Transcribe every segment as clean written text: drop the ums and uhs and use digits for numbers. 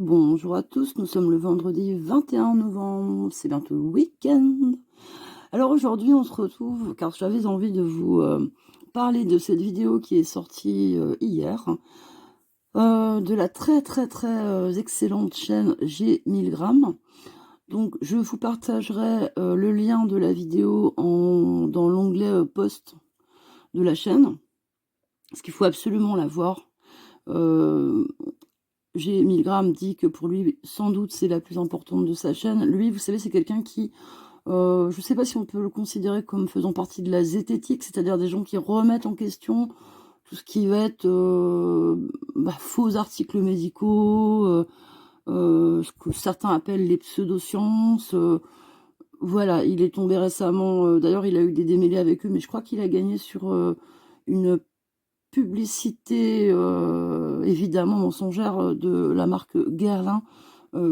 Bonjour à tous, nous sommes le vendredi 21 novembre, c'est bientôt le week-end. Alors aujourd'hui on se retrouve car j'avais envie de vous parler de cette vidéo qui est sortie hier, de la très excellente chaîne G 1000 grammes. Donc je vous partagerai le lien de la vidéo dans l'onglet post de la chaîne, parce qu'il faut absolument la voir. G 1000 grammes dit que pour lui, sans doute, c'est la plus importante de sa chaîne. Lui, vous savez, c'est quelqu'un qui, je ne sais pas si on peut le considérer comme faisant partie de la zététique, c'est-à-dire des gens qui remettent en question tout ce qui va être faux articles médicaux, ce que certains appellent les pseudosciences. Voilà, il est tombé récemment, d'ailleurs il a eu des démêlés avec eux, mais je crois qu'il a gagné sur une publicité évidemment mensongère de la marque Guerlain,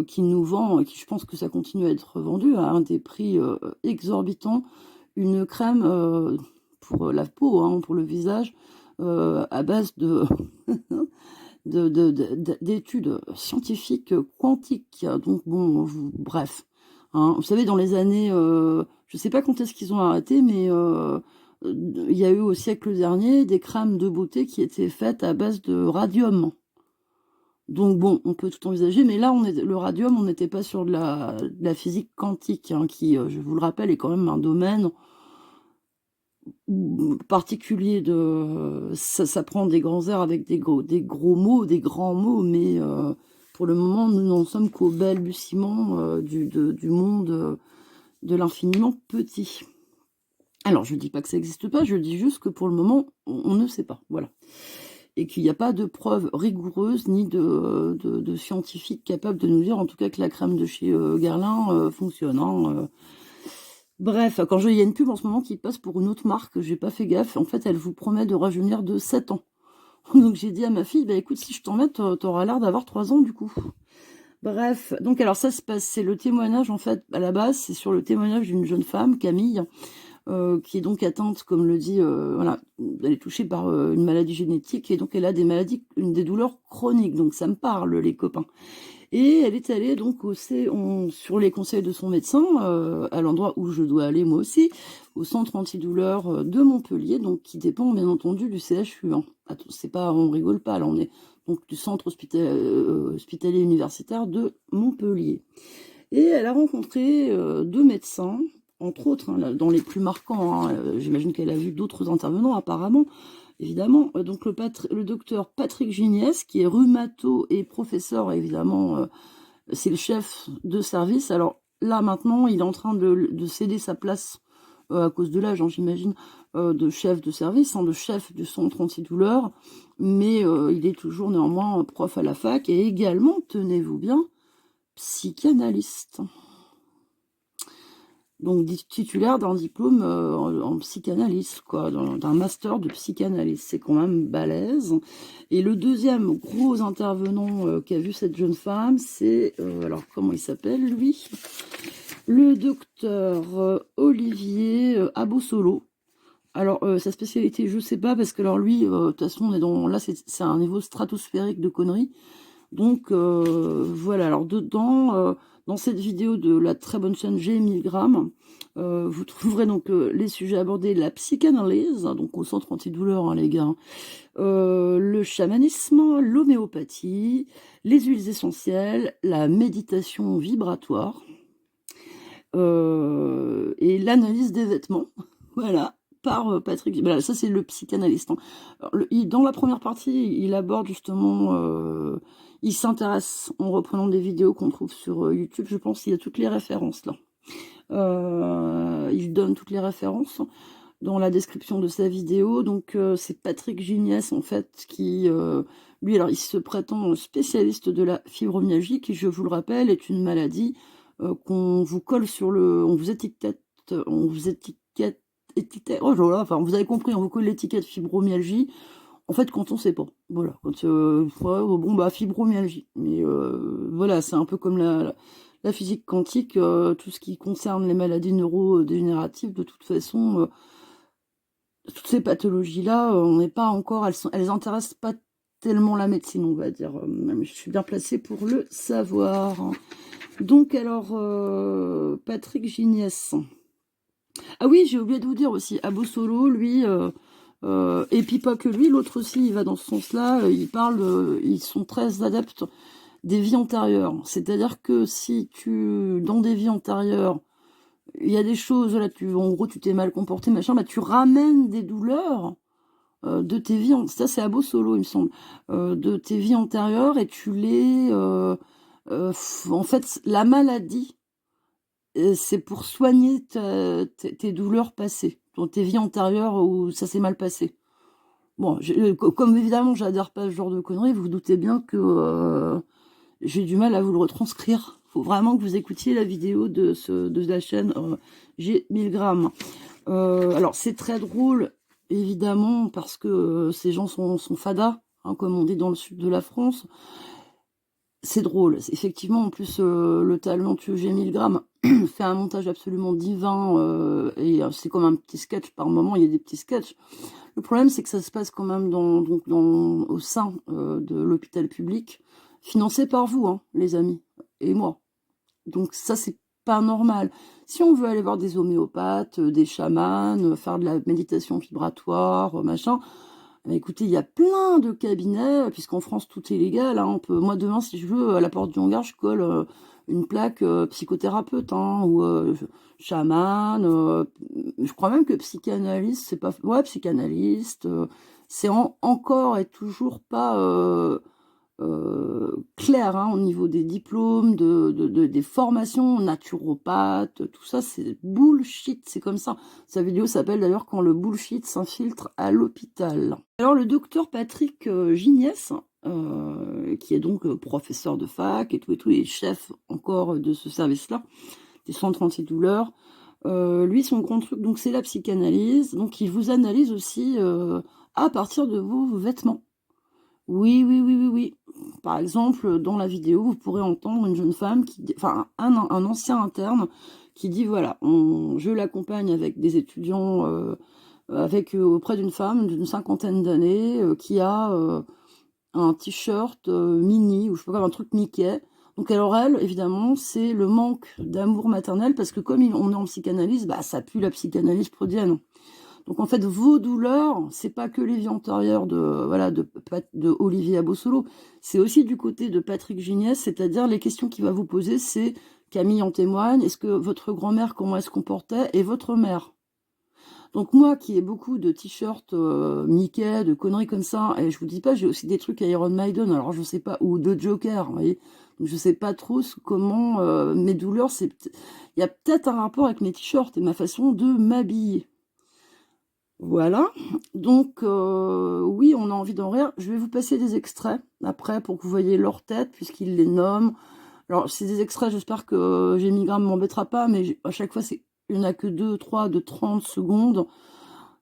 qui nous vend, et qui je pense que ça continue à être vendu à un des prix exorbitants, une crème pour la peau, hein, pour le visage, à base de d'études scientifiques quantiques. Donc bon, bref. Hein, vous savez, dans les années, je sais pas quand est-ce qu'ils ont arrêté, mais il y a eu au siècle dernier des crèmes de beauté qui étaient faites à base de radium. Donc bon, on peut tout envisager, mais là, le radium, on n'était pas sur de la physique quantique, hein, qui, je vous le rappelle, est quand même un domaine particulier ça prend des grands airs avec des gros mots, des grands mots, mais pour le moment, nous n'en sommes qu'au balbutiement du monde de l'infiniment petit. Alors, je ne dis pas que ça n'existe pas, je dis juste que pour le moment, on ne sait pas, voilà. Et qu'il n'y a pas de preuves rigoureuses ni de scientifiques capables de nous dire, en tout cas, que la crème de chez Guerlain fonctionne. Hein. Bref, quand il y a une pub en ce moment qui passe pour une autre marque, j'ai pas fait gaffe. En fait, elle vous promet de rajeunir de 7 ans. Donc j'ai dit à ma fille, bah écoute, si je t'en mets, t'auras l'air d'avoir 3 ans du coup. Bref, donc alors ça se passe, c'est le témoignage en fait, à la base, c'est sur le témoignage d'une jeune femme, Camille, qui est donc atteinte, comme le dit, voilà, elle est touchée par une maladie génétique, et donc elle a des douleurs chroniques, donc ça me parle, les copains. Et elle est allée donc sur les conseils de son médecin, à l'endroit où je dois aller moi aussi, au centre antidouleur de Montpellier, donc qui dépend bien entendu du CHU. Hein. Attends, c'est pas, on rigole pas, là on est donc du centre hospitalier universitaire de Montpellier. Et elle a rencontré deux médecins, entre autres, hein, dans les plus marquants. Hein, j'imagine qu'elle a vu d'autres intervenants apparemment. Évidemment, donc le docteur Patrick Giniès, qui est rhumato et professeur, évidemment, c'est le chef de service. Alors là, maintenant, il est en train de céder sa place, à cause de l'âge, hein, j'imagine, de chef de service, hein, de chef du centre antidouleur, mais il est toujours néanmoins prof à la fac, et également, tenez-vous bien, psychanalyste. Donc titulaire d'un diplôme en psychanalyse, quoi, d'un master de psychanalyse, c'est quand même balèze. Et le deuxième gros intervenant qu'a vu cette jeune femme, c'est, alors comment il s'appelle lui? Le docteur Olivier Abossolo. Alors sa spécialité, je sais pas, parce que alors lui, de toute façon, là c'est un niveau stratosphérique de conneries. Donc voilà, alors dedans, dans cette vidéo de la très bonne chaîne G 1000 grammes, vous trouverez donc les sujets abordés, la psychanalyse, donc au centre antidouleur, hein, les gars, hein, le chamanisme, l'homéopathie, les huiles essentielles, la méditation vibratoire, et l'analyse des vêtements, voilà, par Patrick. Voilà, ça c'est le psychanalyste. Hein. Alors, dans la première partie, il aborde justement, il s'intéresse en reprenant des vidéos qu'on trouve sur YouTube. Je pense qu'il y a toutes les références là. Il donne toutes les références dans la description de sa vidéo. Donc c'est Patrick Giniès en fait qui, lui, alors il se prétend spécialiste de la fibromyalgie, qui, je vous le rappelle, est une maladie qu'on vous colle sur on vous étiquette, oh là là, enfin vous avez compris, on vous colle l'étiquette fibromyalgie. En fait, quand on sait pas, voilà, quand ouais, bon bah fibromyalgie, mais voilà, c'est un peu comme la physique quantique, tout ce qui concerne les maladies neurodégénératives, de toute façon, toutes ces pathologies-là, on n'est pas encore, elles intéressent pas tellement la médecine, on va dire. Je suis bien placée pour le savoir. Donc, alors, Patrick Gignès. Ah oui, j'ai oublié de vous dire aussi, Abosolo, lui, et puis pas que lui, l'autre aussi, il va dans ce sens-là, il parle, ils sont très adeptes des vies antérieures. C'est-à-dire que si tu, dans des vies antérieures, il y a des choses, là, en gros, tu t'es mal comporté, machin, bah, tu ramènes des douleurs de tes vies, ça c'est Abosolo, il me semble, de tes vies antérieures, et tu les... en fait, la maladie, c'est pour soigner tes douleurs passées, dans tes vies antérieures où ça s'est mal passé. Bon, comme évidemment j'adhère pas à ce genre de conneries, vous vous doutez bien que j'ai du mal à vous le retranscrire. Faut vraiment que vous écoutiez la vidéo de la chaîne G 1000 grammes. Alors c'est très drôle, évidemment, parce que ces gens sont fadas, hein, comme on dit dans le sud de la France. C'est drôle, effectivement, en plus, le talentueux G 1000 grammes fait un montage absolument divin, et c'est comme un petit sketch par moment, il y a des petits sketchs. Le problème, c'est que ça se passe quand même au sein de l'hôpital public, financé par vous, hein, les amis, et moi. Donc ça, c'est pas normal. Si on veut aller voir des homéopathes, des chamans, faire de la méditation vibratoire, machin, écoutez, il y a plein de cabinets, puisqu'en France tout est légal, hein, moi demain, si je veux, à la porte du hangar, je colle une plaque psychothérapeute, hein, ou chaman, je crois même que psychanalyste, c'est pas... Ouais, psychanalyste, c'est encore et toujours pas clair, hein, au niveau des diplômes, des formations, naturopathes, tout ça, c'est bullshit, c'est comme ça. Sa vidéo s'appelle d'ailleurs « Quand le bullshit s'infiltre à l'hôpital ». Alors le docteur Patrick Gignès, qui est donc professeur de fac et tout, et chef encore de ce service-là, des centres antidouleurs, lui, son grand truc, donc c'est la psychanalyse, donc il vous analyse aussi à partir de vos vêtements. Oui, oui, oui, oui, oui. Par exemple, dans la vidéo, vous pourrez entendre une jeune femme, enfin un ancien interne, qui dit, voilà, je l'accompagne avec des étudiants, auprès d'une femme d'une 50aine d'années, qui a un t-shirt mini, ou je sais pas, un truc Mickey. Donc alors elle, évidemment, c'est le manque d'amour maternel, parce que comme on est en psychanalyse, bah ça pue la psychanalyse freudienne. Donc en fait, vos douleurs, c'est pas que les vies antérieures de Olivier Abosolo, c'est aussi du côté de Patrick Gignès, c'est-à-dire les questions qu'il va vous poser, c'est, Camille en témoigne, est-ce que votre grand-mère, comment elle se comportait, et votre mère? Donc moi, qui ai beaucoup de t-shirts Mickey, de conneries comme ça, et je vous dis pas, j'ai aussi des trucs Iron Maiden, alors je sais pas, ou de Joker, vous voyez, donc je sais pas trop comment mes douleurs, il y a peut-être un rapport avec mes t-shirts et ma façon de m'habiller. Voilà, donc oui, on a envie d'en rire. Je vais vous passer des extraits après pour que vous voyez leur tête, puisqu'ils les nomment. Alors, c'est des extraits, j'espère que G 1000 grammes m'embêtera pas, mais à chaque fois, il n'y en a que 2, 3 de 30 secondes.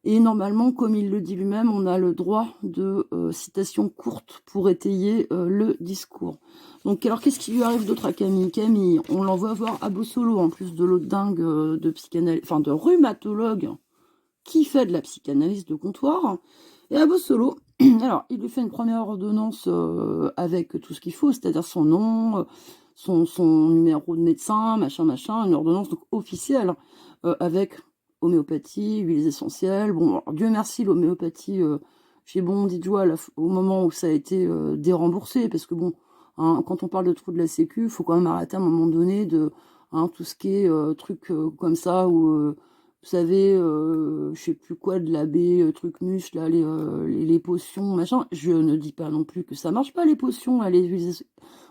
Et normalement, comme il le dit lui-même, on a le droit de citations courtes pour étayer le discours. Donc, alors, qu'est-ce qui lui arrive d'autre à Camille? Camille, on l'envoie voir Abosolo, en plus de l'autre dingue de psychanalyse, enfin de rhumatologue, qui fait de la psychanalyse de comptoir. Et Abosolo, alors, il lui fait une première ordonnance avec tout ce qu'il faut, c'est-à-dire son nom, son numéro de médecin, machin, une ordonnance donc officielle, avec homéopathie, huiles essentielles. Bon, alors, Dieu merci, l'homéopathie, j'ai bondi de joie au moment où ça a été déremboursé, parce que bon, hein, quand on parle de trou de la sécu, il faut quand même arrêter à un moment donné de tout ce qui est truc comme ça, où vous savez, je sais plus quoi, de l'abbé, truc muche, là, les potions, machin. Je ne dis pas non plus que ça marche pas, les potions, les huiles.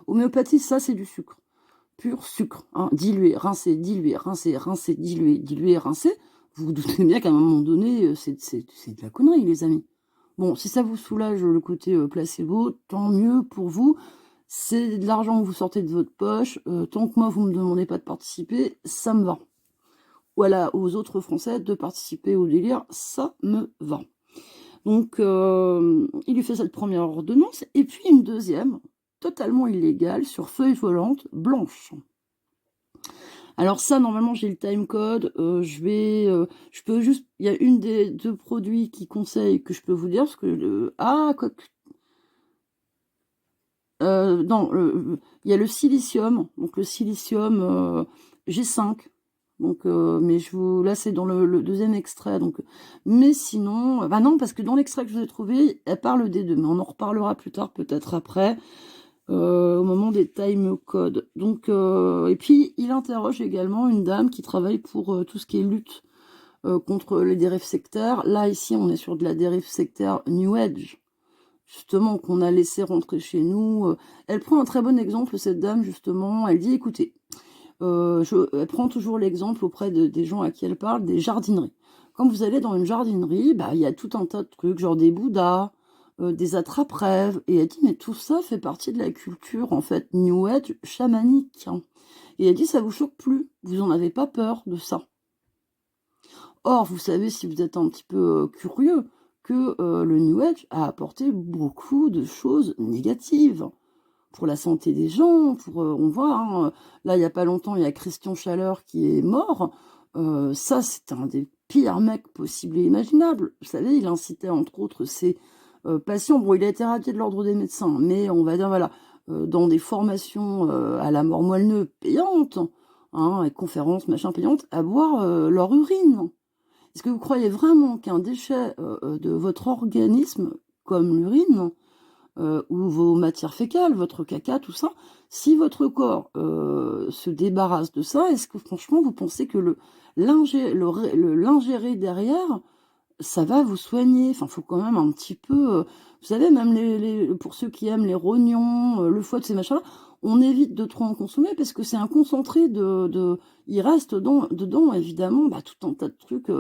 Homéopathie, ça, c'est du sucre. Pur sucre, hein, dilué, rincé, dilué, dilué, rincé. Vous vous doutez bien qu'à un moment donné, c'est de la connerie, les amis. Bon, si ça vous soulage le côté placebo, tant mieux pour vous. C'est de l'argent que vous sortez de votre poche. Tant que moi, vous me demandez pas de participer, ça me va. Voilà, aux autres Français de participer au délire, ça me va. Donc, il lui fait cette première ordonnance, et puis une deuxième, totalement illégale, sur feuille volante blanche. Alors ça, normalement, j'ai le timecode, je peux juste, il y a une des deux produits qui conseille que je peux vous dire, parce que, Il y a le silicium, donc le silicium G5. Donc, mais là c'est dans le deuxième extrait. Donc, mais sinon, bah non, parce que dans l'extrait que je vous ai trouvé, elle parle des deux, mais on en reparlera plus tard, peut-être après, au moment des time codes. Donc, et puis il interroge également une dame qui travaille pour tout ce qui est lutte contre les dérives sectaires. Là ici, on est sur de la dérive sectaire New Age, justement, qu'on a laissé rentrer chez nous. Elle prend un très bon exemple, cette dame, justement. Elle dit, écoutez, elle prend toujours l'exemple auprès des gens à qui elle parle, des jardineries. Quand vous allez dans une jardinerie, bah, il y a tout un tas de trucs, genre des bouddhas, des attrape-rêves. Et elle dit, mais tout ça fait partie de la culture, en fait, New Age chamanique, hein. Et elle dit, ça vous choque plus, vous n'en avez pas peur de ça. Or, vous savez, si vous êtes un petit peu curieux, que le New Age a apporté beaucoup de choses négatives pour la santé des gens. On voit, hein, là, il n'y a pas longtemps, il y a Christian Chaleur qui est mort. Ça, c'est un des pires mecs possibles et imaginables. Vous savez, il incitait, entre autres, ses patients. Bon, il a été radié de l'ordre des médecins, mais on va dire, voilà, dans des formations à la mort moelle payantes, hein, et conférences, machin, payantes, à boire leur urine. Est-ce que vous croyez vraiment qu'un déchet de votre organisme, comme l'urine, ou vos matières fécales, votre caca, tout ça, si votre corps se débarrasse de ça, est-ce que franchement vous pensez que l'ingérer derrière, ça va vous soigner? Enfin, faut quand même un petit peu... vous savez, même pour ceux qui aiment les rognons, le foie, de ces machins-là, on évite de trop en consommer parce que c'est un concentré il reste dedans, évidemment, bah, tout un tas de trucs,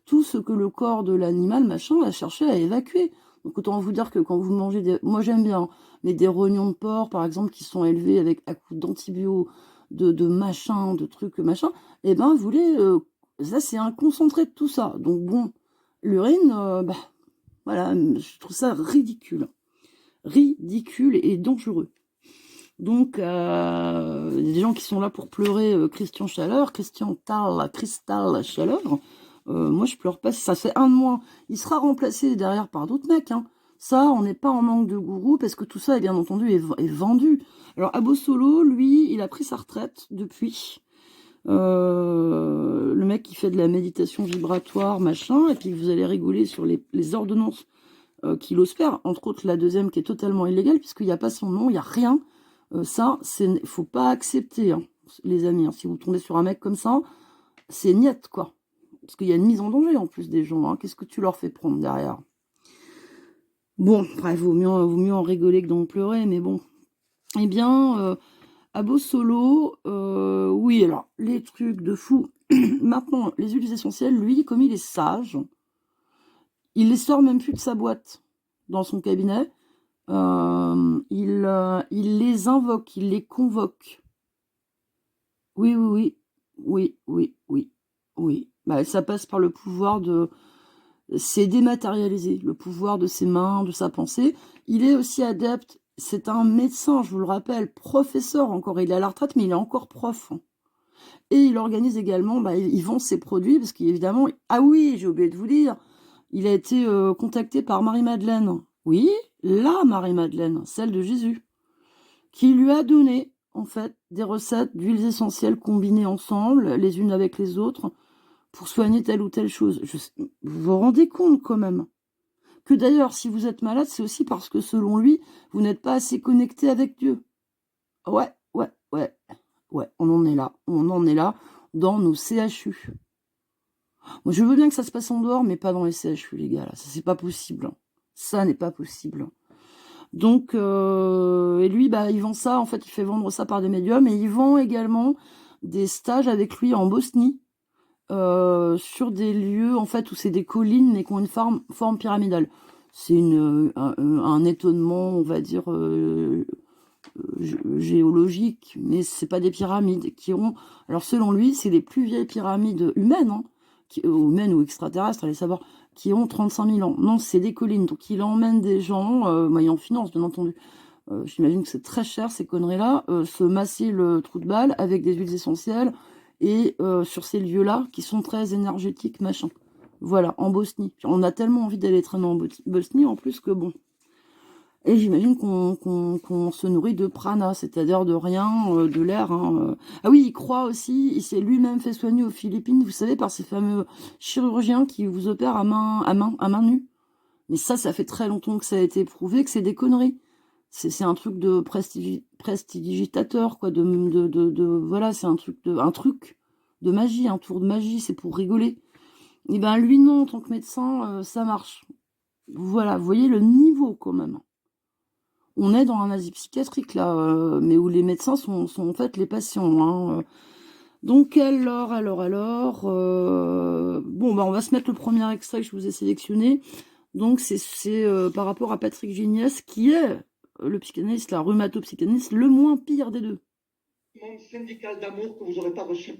tout ce que le corps de l'animal, machin, a cherché à évacuer. Donc autant vous dire que quand vous mangez moi j'aime bien, mais des rognons de porc, par exemple, qui sont élevés à coup d'antibio, de machin, de trucs machin, et ben vous ça c'est un concentré de tout ça. Donc bon, l'urine, bah, voilà, je trouve ça ridicule. Ridicule et dangereux. Donc, il y a des gens qui sont là pour pleurer Christian Cristal Chaleur. Moi, je pleure pas. Ça fait un de moins. Il sera remplacé derrière par d'autres mecs, hein. Ça, on n'est pas en manque de gourou parce que tout ça, bien entendu, est vendu. Alors, Abo Solo, lui, il a pris sa retraite depuis. Le mec qui fait de la méditation vibratoire, machin, et puis vous allez rigoler sur les ordonnances qu'il ose faire, entre autres la deuxième qui est totalement illégale, puisqu'il n'y a pas son nom, il n'y a rien. Ça, faut pas accepter, hein, les amis. Hein. Si vous tombez sur un mec comme ça, c'est niette, quoi. Parce qu'il y a une mise en danger, en plus, des gens. Hein. Qu'est-ce que tu leur fais prendre derrière? Bon, bref, vaut mieux en rigoler que d'en pleurer, mais bon. Eh bien... Abo Solo, oui, alors, les trucs de fou. Maintenant, les huiles essentielles, lui, comme il est sage, il les sort même plus de sa boîte dans son cabinet. Il les invoque, il les convoque. Oui, oui, oui. Oui, oui, oui. Oui. Bah, ça passe par le pouvoir de... C'est dématérialisé, le pouvoir de ses mains, de sa pensée. Il est aussi adepte. C'est un médecin, je vous le rappelle, professeur encore. Il est à la retraite, mais il est encore prof. Et il organise également, bah, il vend ses produits, parce qu'évidemment... Ah oui, j'ai oublié de vous dire, il a été contacté par Marie-Madeleine. Oui, la Marie-Madeleine, celle de Jésus, qui lui a donné, en fait, des recettes d'huiles essentielles combinées ensemble, les unes avec les autres, pour soigner telle ou telle chose. Vous vous rendez compte, quand même, que d'ailleurs, si vous êtes malade, c'est aussi parce que, selon lui, vous n'êtes pas assez connecté avec Dieu. Ouais, on en est là. On en est là dans nos CHU. Moi, je veux bien que ça se passe en dehors, mais pas dans les CHU, les gars. Là. Ça, c'est pas possible. Ça n'est pas possible. Donc, et lui, bah, il vend ça. En fait, il fait vendre ça par des médiums. Et il vend également des stages avec lui en Bosnie. Sur des lieux, en fait, où c'est des collines, mais qui ont une forme pyramidale. C'est un étonnement, on va dire... géologiques, mais c'est pas des pyramides qui ont... Alors selon lui, c'est les plus vieilles pyramides humaines, hein, humaines ou extraterrestres, allez savoir, qui ont 35 000 ans. Non, c'est des collines, donc il emmène des gens, moyens finance, bien entendu. J'imagine que c'est très cher, ces conneries-là, se masser le trou de balle avec des huiles essentielles, et sur ces lieux-là, qui sont très énergétiques, machin. Voilà, en Bosnie. On a tellement envie d'aller traîner en Bosnie, en plus, que bon... Et j'imagine qu'on se nourrit de prana, c'est-à-dire de rien, de l'air. Hein. Ah oui, il croit aussi, il s'est lui-même fait soigner aux Philippines, vous savez, par ces fameux chirurgiens qui vous opèrent à main nue. Mais ça fait très longtemps que ça a été prouvé que c'est des conneries. C'est un truc de prestidigitateur, quoi. Voilà, c'est un truc de magie, un tour de magie, c'est pour rigoler. Et ben lui non, en tant que médecin, ça marche. Voilà, vous voyez le niveau quand même. On est dans un asile psychiatrique là, mais où les médecins sont en fait les patients. Hein. Donc bon bah on va se mettre le premier extrait que je vous ai sélectionné. Donc c'est par rapport à Patrick Géniès qui est le psychanalyste, la rhumato-psychanalyste, le moins pire des deux. Syndical d'amour que vous n'aurez pas reçu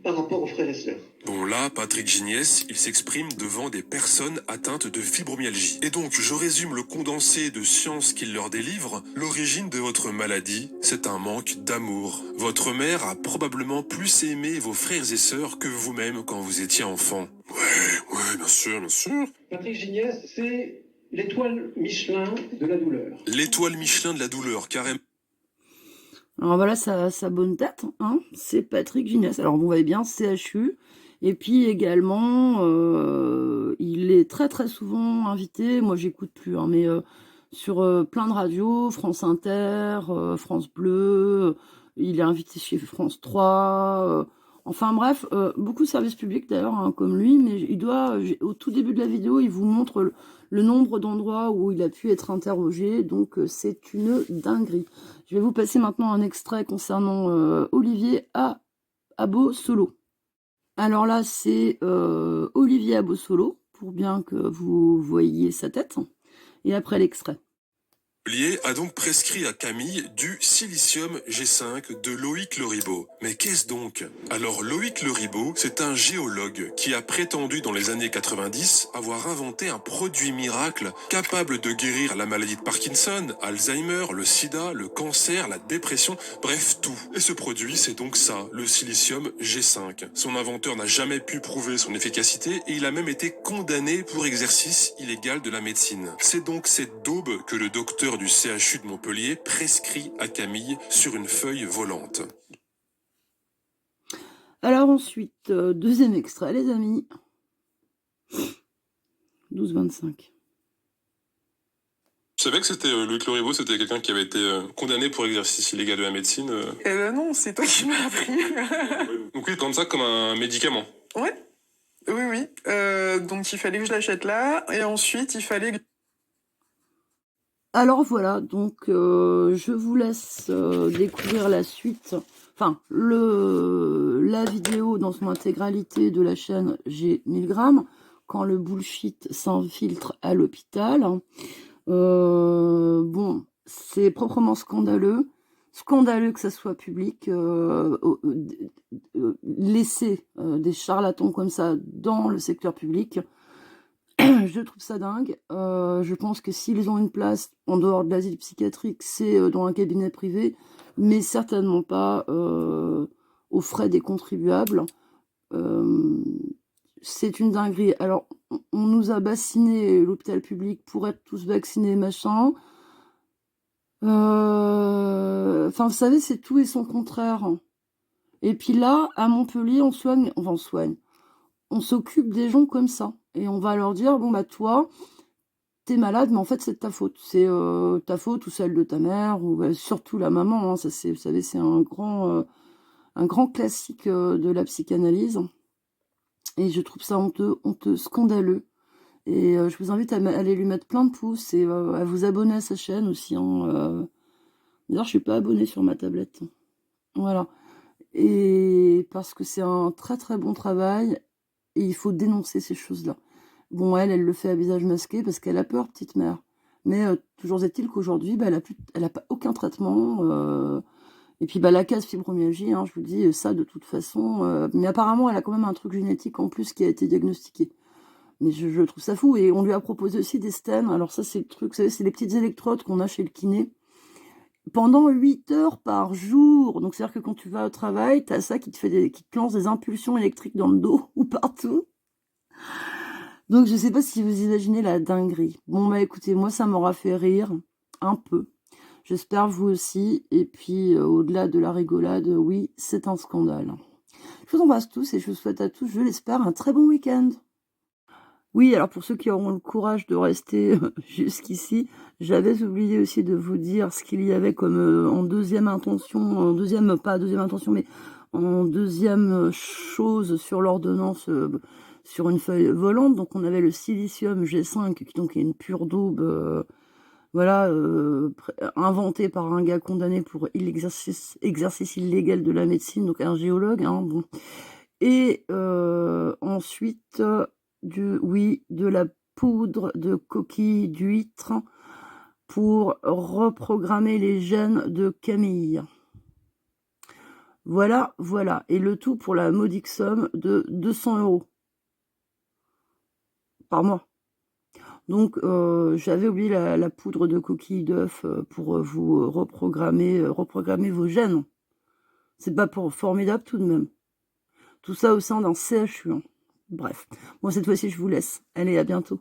par rapport aux frères et sœurs. Bon là, Patrick Géniès, il s'exprime devant des personnes atteintes de fibromyalgie. Et donc, je résume le condensé de science qu'il leur délivre. L'origine de votre maladie, c'est un manque d'amour. Votre mère a probablement plus aimé vos frères et sœurs que vous-même quand vous étiez enfant. Ouais, bien sûr, bien sûr. Patrick Géniès, c'est l'étoile Michelin de la douleur. L'étoile Michelin de la douleur, carrément. Alors voilà sa bonne tête, hein, c'est Patrick Géniès. Alors vous voyez bien, CHU. Et puis également, il est très très souvent invité, moi j'écoute plus, hein, mais sur plein de radios, France Inter, France Bleu, il est invité chez France 3, enfin bref, beaucoup de services publics d'ailleurs, hein, comme lui, mais au tout début de la vidéo, il vous montre le nombre d'endroits où il a pu être interrogé, donc c'est une dinguerie. Je vais vous passer maintenant un extrait concernant Olivier Abosolo. Alors là, c'est Olivier Abosolo, pour bien que vous voyiez sa tête. Et après l'extrait. Lié a donc prescrit à Camille du silicium G5 de Loïc Leribaud. Mais qu'est-ce donc? Alors Loïc Leribaud, c'est un géologue qui a prétendu dans les années 90 avoir inventé un produit miracle capable de guérir la maladie de Parkinson, Alzheimer, le sida, le cancer, la dépression, bref tout. Et ce produit, c'est donc ça, le silicium G5. Son inventeur n'a jamais pu prouver son efficacité et il a même été condamné pour exercice illégal de la médecine. C'est donc cette daube que le docteur du CHU de Montpellier prescrit à Camille sur une feuille volante. Alors ensuite, deuxième extrait, les amis. 12-25. Tu savais que c'était Loïc Leribaud, c'était quelqu'un qui avait été condamné pour exercice illégal de la médecine Eh ben non, c'est toi qui m'as appris. Donc oui, prendre ça comme un médicament. Ouais. Oui. Donc il fallait que je l'achète là, et ensuite il fallait que... Alors voilà, donc je vous laisse découvrir la suite, enfin la vidéo dans son intégralité de la chaîne G1000 g, quand le bullshit s'infiltre à l'hôpital. Bon, c'est proprement scandaleux que ça soit public, laisser des charlatans comme ça dans le secteur public. Je trouve ça dingue. Je pense que s'ils ont une place en dehors de l'asile psychiatrique, c'est dans un cabinet privé, mais certainement pas aux frais des contribuables. C'est une dinguerie. Alors, on nous a bassiné l'hôpital public pour être tous vaccinés, machin. Enfin, vous savez, c'est tout et son contraire. Et puis là, à Montpellier, on s'occupe des gens comme ça. Et on va leur dire, bon bah toi, t'es malade, mais en fait c'est de ta faute. C'est ta faute ou celle de ta mère, ou surtout la maman. Hein, ça, vous savez, c'est un grand classique de la psychanalyse. Et je trouve ça honteux, scandaleux. Et je vous invite à aller lui mettre plein de pouces et à vous abonner à sa chaîne aussi. Hein, D'ailleurs, je suis pas abonnée sur ma tablette. Voilà. Et parce que c'est un très très bon travail. Et il faut dénoncer ces choses-là. Bon, elle le fait à visage masqué parce qu'elle a peur, petite mère. Mais toujours est-il qu'aujourd'hui, elle a pas aucun traitement. Et puis la case fibromyalgie, hein, je vous dis ça de toute façon. Mais apparemment, elle a quand même un truc génétique en plus qui a été diagnostiqué. Mais je trouve ça fou. Et on lui a proposé aussi des stents. Alors ça, c'est le truc, vous savez, c'est les petites électrodes qu'on a chez le kiné. Pendant 8 heures par jour. Donc, c'est-à-dire que quand tu vas au travail, tu as ça qui te lance des impulsions électriques dans le dos ou partout. Donc, je sais pas si vous imaginez la dinguerie. Bon, bah écoutez, moi, ça m'aura fait rire. un peu. J'espère vous aussi. Et puis, au-delà de la rigolade, oui, c'est un scandale. Je vous embrasse tous et je vous souhaite à tous, je l'espère, un très bon week-end. Oui, alors pour ceux qui auront le courage de rester jusqu'ici, j'avais oublié aussi de vous dire ce qu'il y avait comme en deuxième intention, pas deuxième intention, mais en deuxième chose sur l'ordonnance, sur une feuille volante. Donc on avait le silicium G5, qui donc est une pure daube, voilà, inventé par un gars condamné pour exercice illégal de la médecine, donc un géologue, hein, bon. Et ensuite, de la poudre de coquille d'huître pour reprogrammer les gènes de Camille. Voilà, voilà. Et le tout pour la modique somme de 200 € par mois. Donc, j'avais oublié la poudre de coquille d'œuf pour vous reprogrammer vos gènes. C'est pas formidable tout de même. Tout ça au sein d'un CHU. Hein. Bref. Bon, cette fois-ci, je vous laisse. Allez, à bientôt.